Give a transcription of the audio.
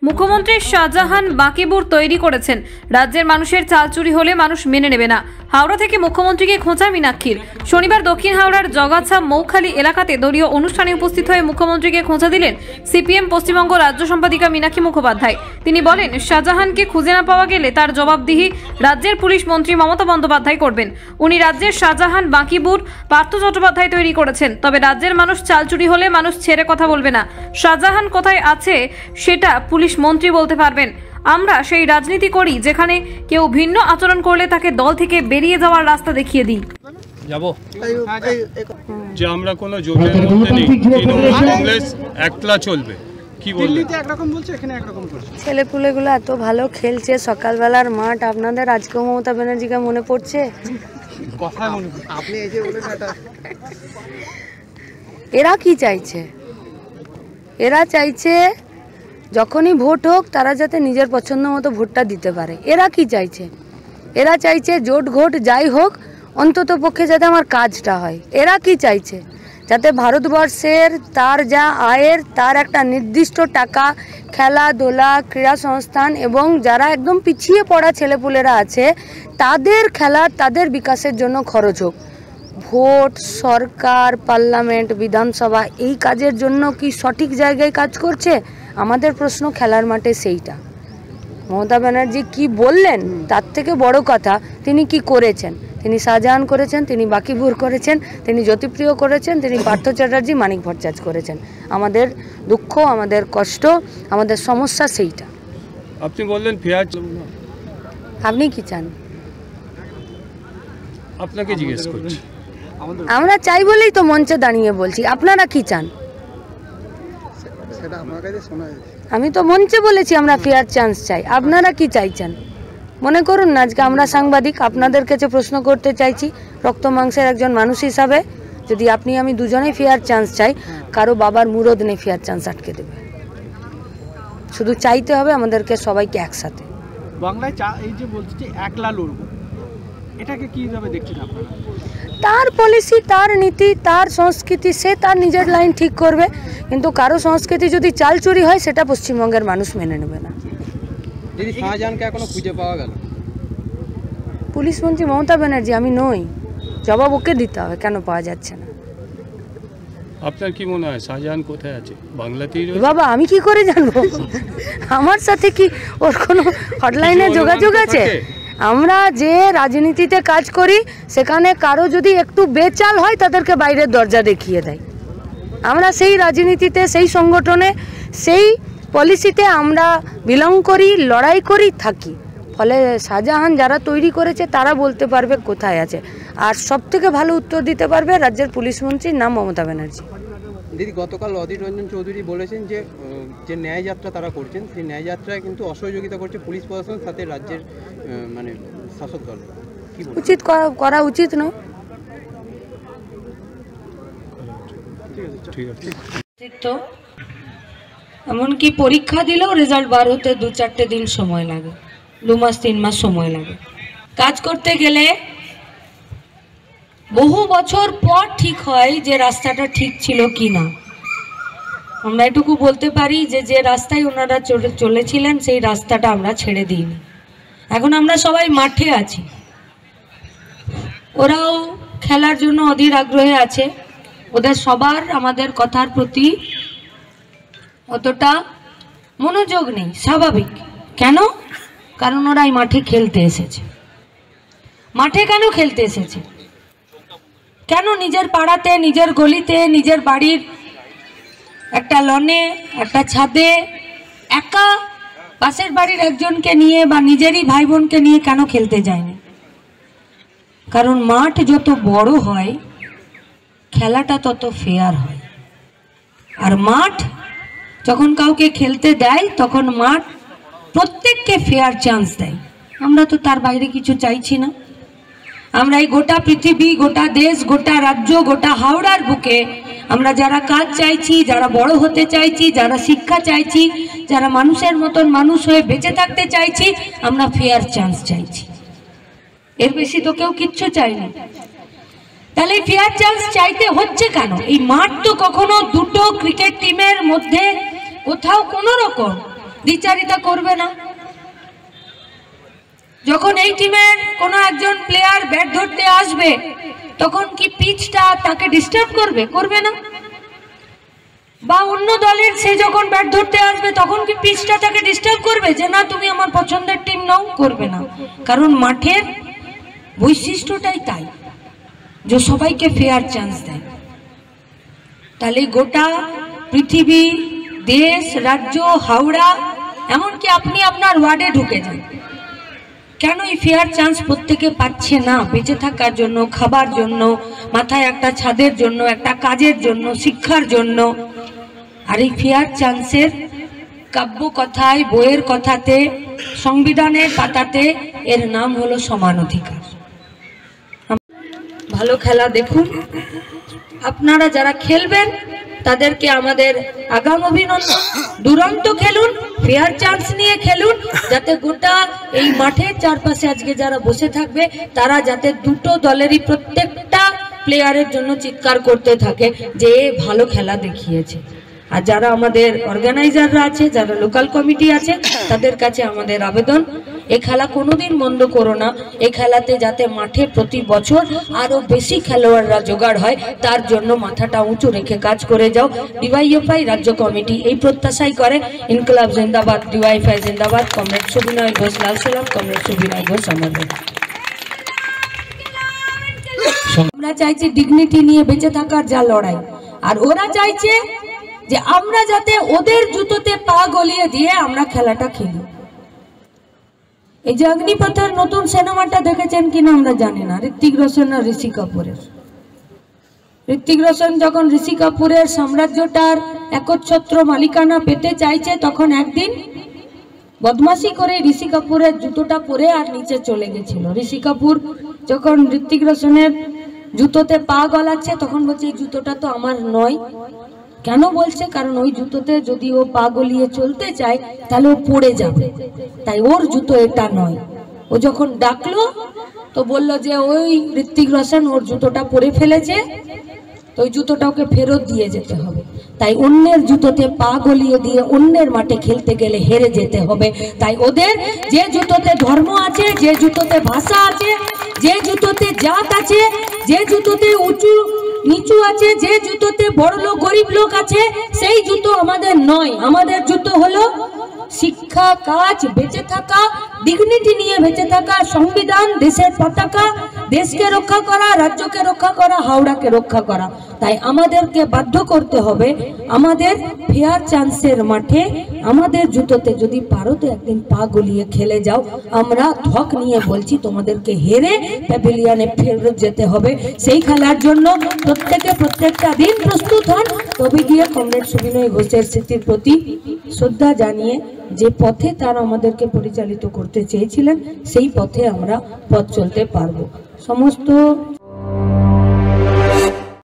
মুখ্যমন্ত্রী শাহজাহান বাকিবুর তৈরি করেছেন। রাজ্যের মানুষের চাল চুরি হলে মানুষ মেনে নেবে না। হাওড়া থেকে মুখ্যমন্ত্রীকে খোঁচা মীনাক্ষীর। শনিবার দক্ষিণ হাওড়ার জগাছা মৌখালী এলাকাতে দলীয় অনুষ্ঠানে উপস্থিত হয়ে মুখ্যমন্ত্রীকে খোঁচা দিলেন সিপিএম পশ্চিমবঙ্গ রাজ্য সম্পাদিকা মীনাক্ষী মুখোপাধ্যায়। তিনি বলেন, শাহজাহানকে খুঁজে না পাওয়া গেলে তার জবাবদিহি রাজ্যের পুলিশ মন্ত্রী মমতা বন্দ্যোপাধ্যায় করবেন। উনি রাজ্যের শাহজাহান বাকিবুর পার্থ চট্টোপাধ্যায় তৈরি করেছেন। তবে রাজ্যের মানুষ চাল চুরি হলে মানুষ ছেড়ে কথা বলবে না। শাহজাহান কোথায় আছে সেটা পুলিশ মন্ত্রী বলতে পারবেন। আমরা সেই রাজনীতি করি যেখানে কেউ ভিন্ন আচরণ করলে তাকে দল থেকে বেরিয়ে যাওয়ার রাস্তা দেখিয়ে দিই। যাব যে আমরা কোনো জোটের মধ্যে নেই, কংগ্রেস একলা চলবে। কি বলতে একরকম বলছে, এখানে একরকম করছে। ছেলেপুলেগুলো এত ভালো খেলছে, সকালবেলার মাঠ। আপনাদের আজকেও মমতা ব্যানার্জিকে মনে পড়ছে? কথা মনে পড়ছে। আপনি এই যে বলেন এটা, এরা কি চাইছে? এরা চাইছে যখনই ভোট হোক তারা যাতে নিজের পছন্দ মতো ভোটটা দিতে পারে। এরা কি চাইছে? এরা চাইছে জোট ঘোট যাই হোক, অন্তত পক্ষে যাতে আমার কাজটা হয়। এরা কি চাইছে? যাতে ভারতবর্ষের তার যা আয়ের তার একটা নির্দিষ্ট টাকা খেলাধুলা, ক্রীড়া সংস্থান এবং যারা একদম পিছিয়ে পড়া ছেলেপুলেরা আছে তাদের খেলার, তাদের বিকাশের জন্য খরচ হোক। ভোট, সরকার, পার্লামেন্ট, বিধানসভা এই কাজের জন্য কি সঠিক জায়গায় কাজ করছে? আমাদের প্রশ্ন খেলার মাঠে সেইটা। মমতা ব্যানার্জি কি বললেন তার থেকে বড় কথা তিনি কি করেছেন। তিনি শাহজাহান করেছেন, তিনি বাকিবুর করেছেন, তিনি জ্যোতিপ্রিয় করেছেন, তিনি পার্থ চ্যাটার্জি, মানিক ভট্টাচার্য করেছেন। আমাদের দুঃখ, আমাদের কষ্ট, আমাদের সমস্যা সেইটা। আপনি বললেন পেঁয়াজ, আপনি কি চান? আপনাকে জিজ্ঞেস করছি। আমরা চাই বলেই তো মঞ্চে দাঁড়িয়ে বলছি। আপনারা কি চান? আমি তো মঞ্চে বলেছি আমরা ফেয়ার চান্স চাই। আপনারা কি চাইছেন? মনে করুন না, আজকে আমরা সাংবাদিক, আপনাদের কাছে প্রশ্ন করতে চাইছি রক্ত মাংসের একজন মানুষ হিসাবে। যদি আপনি আমি দুজনেই ফেয়ার চান্স চাই, কারো বাবার মুরদ নেই ফেয়ার চান্স আটকে দেবে। শুধু চাইতে হবে আমাদেরকে সবাইকে একসাথে। বাংলায় এই যে বলছে যে একলা লড়ব, এটাকে কিভাবে দেখছেন আপনারা? তার পলিসি, তার নীতি, তার সংস্কৃতি, সে তার নিজের লাইন ঠিক করবে। কিন্তু কারো সংস্কৃতি যদি চাল চুরি হয় সেটা পশ্চিমবঙ্গের মানুষ মেনে নেবে না। দিদি, শাহজাহানকে এখনো খুঁজে পাওয়া গেল? পুলিশ মন্ত্রী মমতা ব্যানার্জি, আমি নই। জবাব ওকে দিতে হবে কেন পাওয়া যাচ্ছে না। আপনার কি মনে হয় শাহজাহান কোথায় আছে? বাংলাতেই রয়েছে? বাবা, আমি কি করে জানবো? আমার সাথে কি ওর কোনো হটলাইনে যোগাযোগ আছে? আমরা যে রাজনীতিতে কাজ করি সেখানে কারো যদি একটু বেচাল হয় তাদেরকে বাইরের দরজা দেখিয়ে দেয়। আমরা সেই রাজনীতিতে, সেই সংগঠনে, সেই পলিসিতে আমরা বিলং করি, লড়াই করি, থাকি। ফলে শাহজাহান যারা তৈরি করেছে তারা বলতে পারবে কোথায় আছে। আর সব থেকে ভালো উত্তর দিতে পারবে রাজ্যের পুলিশ মন্ত্রীর নাম মমতা ব্যানার্জি। দিদি, গতকাল অধীর রঞ্জন চৌধুরী বলেছেন যে ন্যায়যাত্রা তারা করছেন, সেই ন্যায়যাত্রায় কিন্তু অসহযোগিতা করছে পুলিশ প্রশাসন, সাথে রাজ্যের মানে শাসক দল। উচিত করা উচিত নয়। ঠিক আছে। এমনকি পরীক্ষা দিলেও রেজাল্ট বার হতে 2-4 দিন সময় লাগে, 2 মাস 3 মাস সময় লাগে। কাজ করতে গেলে বহু বছর পর ঠিক হয় যে রাস্তাটা ঠিক ছিল কি না। আমরা এটুকু বলতে পারি যে রাস্তায় ওনারা চলেছিলেন সেই রাস্তাটা আমরা ছেড়ে দিইনি। এখন আমরা সবাই মাঠে আছি, ওরাও খেলার জন্য অধীর আগ্রহে আছে। ওদের সবার আমাদের কথার প্রতি অতটা মনোযোগ নেই, স্বাভাবিক। কেন? কারণ ওরা এই মাঠে খেলতে এসেছে। মাঠে কেন খেলতে এসেছে? কেন নিজের পাড়াতে, নিজের গলিতে, নিজের বাড়ির একটা লনে, একটা ছাদে একা পাশের বাড়ির একজনকে নিয়ে বা নিজেরই ভাই বোনকে নিয়ে কেন খেলতে যায়নি? কারণ মাঠ যত বড় হয় খেলাটা তত ফেয়ার হয়। আর মাঠ যখন কাউকে খেলতে দেয় তখন মাঠ প্রত্যেককে ফেয়ার চান্স দেয়। আমরা তো তার বাইরে কিছু চাইছি না। আমরা এই গোটা পৃথিবী, গোটা দেশ, গোটা রাজ্য, গোটা হাওড়ার বুকে আমরা যারা কাজ চাইছি, যারা বড় হতে চাইছি, যারা শিক্ষা চাইছি, যারা মানুষের মতন মানুষ হয়ে বেঁচে থাকতে চাইছি, আমরা ফেয়ার চান্স চাইছি। এর বেশি তো কেউ কিচ্ছু চাই না। তাহলে ফেয়ার চান্স চাইতে হচ্ছে কেন? এই মাঠ তো কখনো দুটো ক্রিকেট টিমের মধ্যে কোথাও কোনো রকম দ্বিচারিতা করবে না। যখন এই টিমের কোনো একজন প্লেয়ার ব্যাট ধরতে আসবে তখন কি পিচটা তাকে ডিস্টার্ব করবে? করবে না। বা অন্য দলের সে যখন ব্যাট ধরতে আসবে তখন কি পিচটা তাকে ডিস্টার্ব করবে যে না তুমি আমার পছন্দের টিম নাও? করবে না। কারণ মাঠের বৈশিষ্ট্যটাই তাই যে সবাইকে ফেয়ার চান্স দেয়। তাহলে গোটা পৃথিবী, দেশ, রাজ্য, হাওড়া, এমনকি আপনি আপনার ওয়ার্ডে ঢুকে যান, কেন এই ফেয়ার চান্স প্রত্যেকে পাচ্ছে না? বেঁচে থাকার জন্য, খাবার জন্য, মাথায় একটা ছাদের জন্য, একটা কাজের জন্য, শিক্ষার জন্য। আর এই ফেয়ার চান্সের কাব্য কথায়, বইয়ের কথাতে, সংবিধানের পাতাতে এর নাম হলো সমান অধিকার। ভালো খেলা দেখুন। আপনারা যারা খেলবেন তাদেরকে আমাদের আগাম অভিনন্দন। দুরন্ত খেলুন, ফেয়ার চান্স নিয়ে খেলুন, যাতে গোটা এই মাঠের চারপাশে আজকে যারা বসে থাকবে তারা যাতে দুটো দলেরই প্রত্যেকটা প্লেয়ারের জন্য চিৎকার করতে থাকে যে ভালো খেলা দেখিয়েছে। আর যারা আমাদের অর্গানাইজাররা আছে, যারা লোকাল কমিটি আছে, তাদের কাছে আমাদের আবেদন, এই খেলা কোনোদিন বন্ধ করো না। এই খেলাতে যাতে মাঠে প্রতি বছর আরো বেশি খেলোয়াড়রা জোগাড় হয় তার জন্য মাথাটা উঁচু রেখে কাজ করে যাও। ডিওয়াইএফআই রাজ্য কমিটি এই প্রত্যাশাই করে। ইনকলাব জিন্দাবাদ, ডিওয়াইএফআই জিন্দাবাদ। কমরেড সুবিনয় ঘোষ লাল সালাম, কমরেড সুবিনয় ঘোষ আমাদের। আমরা চাইছি ডিগনিটি নিয়ে বেঁচে থাকার যা লড়াই, আর ওরা চাইছে যে আমরা যাতে ওদের জুতোতে পা গলিয়ে দিয়ে আমরা খেলাটা খেলি। এই যে অগ্নিপথের নতুন সিনেমাটা দেখেছেন কিনা আমরা জানি না, ঋত্বিক রোশন আর ঋষি কাপুরের। ঋত্বিক রোশন যখন ঋষি কাপুরের সাম্রাজ্যটার একচ্ছত্র মালিকানা পেতে চাইছে তখন একদিন বদমাশি করে ঋষি কাপুরের জুতোটা পরে আর নিচে চলে গেছিল। ঋষি কাপুর যখন ঋত্বিক রোশনের জুতোতে পা গলাচ্ছে তখন বলছে এই জুতোটা তো আমার নয়। কেন বলছে? কারণ ওই জুতোতে যদি ও পা গলিয়ে চলতে চায় তাহলে ও পড়ে যাবে, তাই ওর জুতো এটা নয়। ও যখন ডাকলো তো বললো যে ওই ঋত্বিক রোশন ওর জুতোটা পরে ফেলেছে, তো ওই জুতোটা ওকে ফেরত দিয়ে যেতে হবে। তাই অন্যের জুতোতে পা গলিয়ে দিয়ে অন্যের মাঠে খেলতে গেলে হেরে যেতে হবে। তাই ওদের যে জুতোতে ধর্ম আছে, যে জুতোতে ভাষা আছে, যে জুতোতে জাত আছে, যে জুতোতে উঁচু নিচু আছে, যে জুতোতে বড় লোক গরিব লোক আছে, সেই জুতো আমাদের নয়। আমাদের জুতো হলো শিক্ষা, কাজ, বেঁচে থাকা, ডিগনিটি নিয়ে বেঁচে থাকা, সংবিধান, দেশের পতাকা, দেশকে রক্ষা করা, রাজ্যকে রক্ষা করা, হাওড়াকে রক্ষা করা। তাই আমাদেরকে বাধ্য করতে হবে আমাদের ফেয়ার চান্সের মাঠে আমাদের জুতোতে যদি পারো তো একদিন পা গলিয়ে খেলে যাও। আমরা ধক নিয়ে বলছি তোমাদেরকে হেরে প্যাভিলিয়নে ফেরত যেতে হবে। সেই খেলার জন্য প্রত্যেকে প্রত্যেকটা দিন প্রস্তুত হন, তবে গিয়ে কমরেড সুবিনয় ঘোষের স্মৃতির প্রতি শ্রদ্ধা জানিয়ে যে পথে তারা আমাদেরকে পরিচালিত করতে চেয়েছিলেন সেই পথে আমরা পথ চলতে পারবো। সমস্ত